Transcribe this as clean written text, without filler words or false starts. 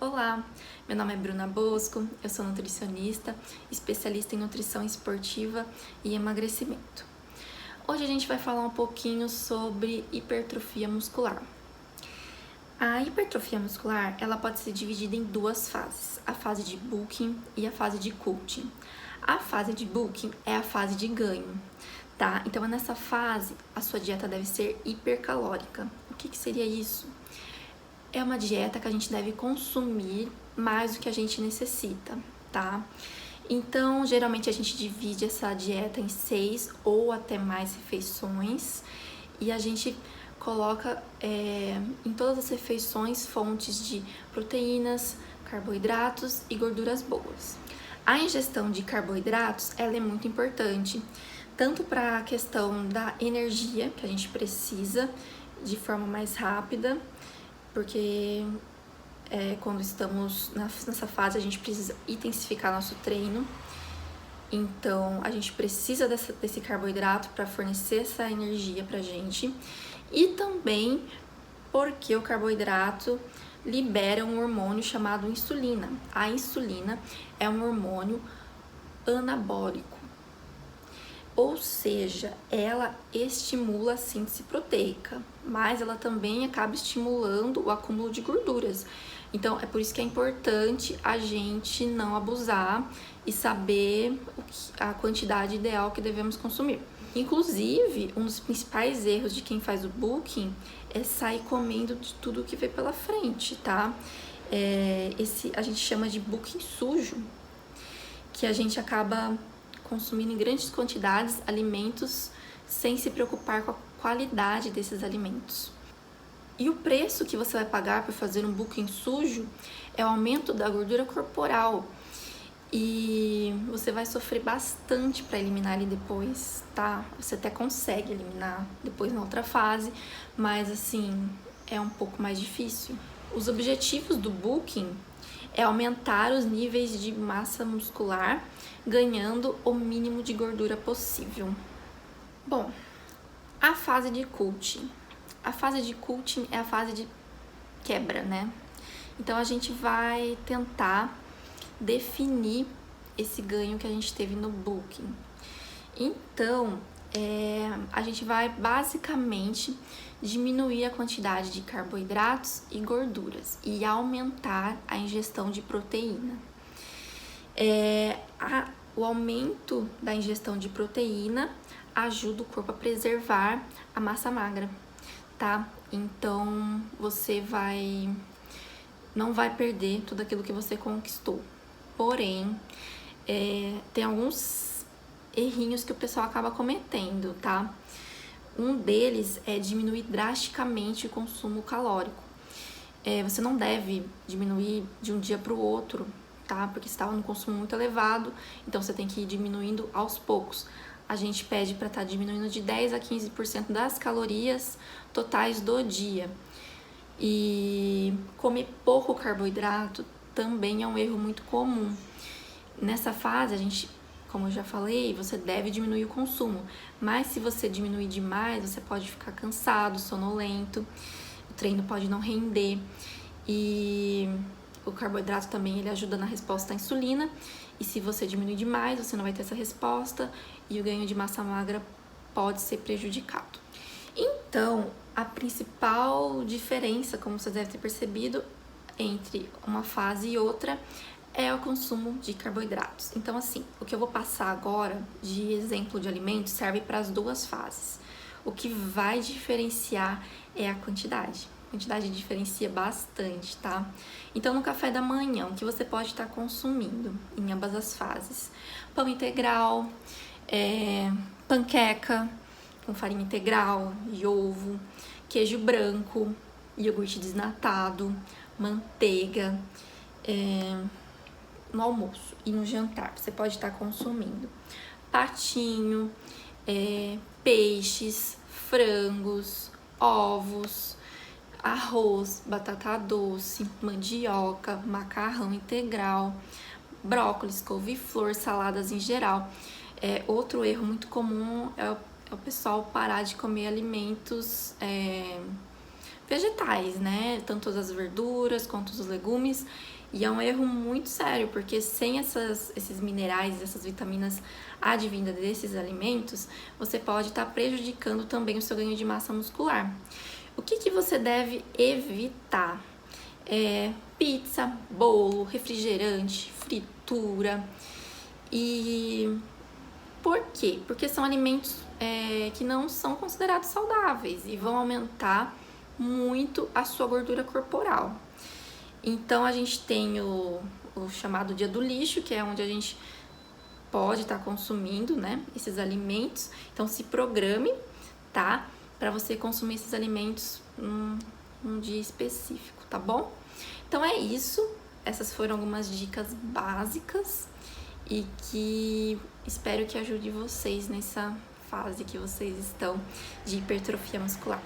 Olá, meu nome é Bruna Bosco, eu sou nutricionista, especialista em nutrição esportiva e emagrecimento. Hoje a gente vai falar um pouquinho sobre hipertrofia muscular. A hipertrofia muscular, ela pode ser dividida em duas fases, a fase de bulking e a fase de cutting. A fase de bulking é a fase de ganho, tá? Então, nessa fase, a sua dieta deve ser hipercalórica. O que seria isso? É uma dieta que a gente deve consumir mais do que a gente necessita, tá? Então, geralmente a gente divide essa dieta em 6 ou até mais refeições e a gente coloca em todas as refeições fontes de proteínas, carboidratos e gorduras boas. A ingestão de carboidratos, ela é muito importante, tanto para a questão da energia que a gente precisa de forma mais rápida, porque quando estamos nessa fase a gente precisa intensificar nosso treino, então a gente precisa desse carboidrato para fornecer essa energia pra gente, e também porque o carboidrato libera um hormônio chamado insulina. A insulina é um hormônio anabólico, ou seja, ela estimula a síntese proteica, mas ela também acaba estimulando o acúmulo de gorduras. Então, é por isso que é importante a gente não abusar e saber a quantidade ideal que devemos consumir. Inclusive, um dos principais erros de quem faz o bulking é sair comendo de tudo que vê pela frente, tá? A gente chama de bulking sujo, que a gente acaba consumindo em grandes quantidades alimentos sem se preocupar com a qualidade desses alimentos. E o preço que você vai pagar por fazer um bulking sujo é o aumento da gordura corporal. E você vai sofrer bastante para eliminar ele depois, tá? Você até consegue eliminar depois na outra fase, mas assim, é um pouco mais difícil. Os objetivos do bulking é aumentar os níveis de massa muscular, ganhando o mínimo de gordura possível. Bom, a fase de cutting. A fase de cutting é a fase de quebra, né? Então a gente vai tentar definir esse ganho que a gente teve no bulking. Então, a gente vai basicamente diminuir a quantidade de carboidratos e gorduras e aumentar a ingestão de proteína. O aumento da ingestão de proteína ajuda o corpo a preservar a massa magra, tá? Então, você não vai perder tudo aquilo que você conquistou. Porém, tem alguns errinhos que o pessoal acaba cometendo, tá? Um deles é diminuir drasticamente o consumo calórico. Você não deve diminuir de um dia para o outro, tá? Porque você estava num consumo muito elevado, então você tem que ir diminuindo aos poucos. A gente pede para estar diminuindo de 10 a 15% das calorias totais do dia. E comer pouco carboidrato também é um erro muito comum. Nessa fase, a gente, como eu já falei, você deve diminuir o consumo, mas se você diminuir demais, você pode ficar cansado, sonolento, o treino pode não render, e o carboidrato também ele ajuda na resposta à insulina, e se você diminuir demais, você não vai ter essa resposta e o ganho de massa magra pode ser prejudicado. Então, a principal diferença, como você deve ter percebido, entre uma fase e outra é o consumo de carboidratos. Então, assim, o que eu vou passar agora de exemplo de alimento serve para as duas fases. O que vai diferenciar é a quantidade. A quantidade diferencia bastante, tá? Então, no café da manhã, o que você pode estar consumindo em ambas as fases? Pão integral, panqueca com farinha integral e ovo, queijo branco, iogurte desnatado, manteiga, no almoço e no jantar. Você pode estar consumindo patinho, peixes, frangos, ovos, arroz, batata doce, mandioca, macarrão integral, brócolis, couve-flor, saladas em geral. Outro erro muito comum é o pessoal parar de comer alimentos vegetais, né? Tanto as verduras quanto os legumes. E é um erro muito sério, porque sem esses minerais, essas vitaminas advindas desses alimentos, você pode estar prejudicando também o seu ganho de massa muscular. O que você deve evitar? Pizza, bolo, refrigerante, fritura. E por quê? Porque são alimentos que não são considerados saudáveis e vão aumentar muito a sua gordura corporal. Então a gente tem o chamado dia do lixo, que é onde a gente pode estar consumindo, né, esses alimentos. Então se programe, tá? Para você consumir esses alimentos num dia específico, tá bom? Então é isso. Essas foram algumas dicas básicas e que espero que ajude vocês nessa fase que vocês estão de hipertrofia muscular.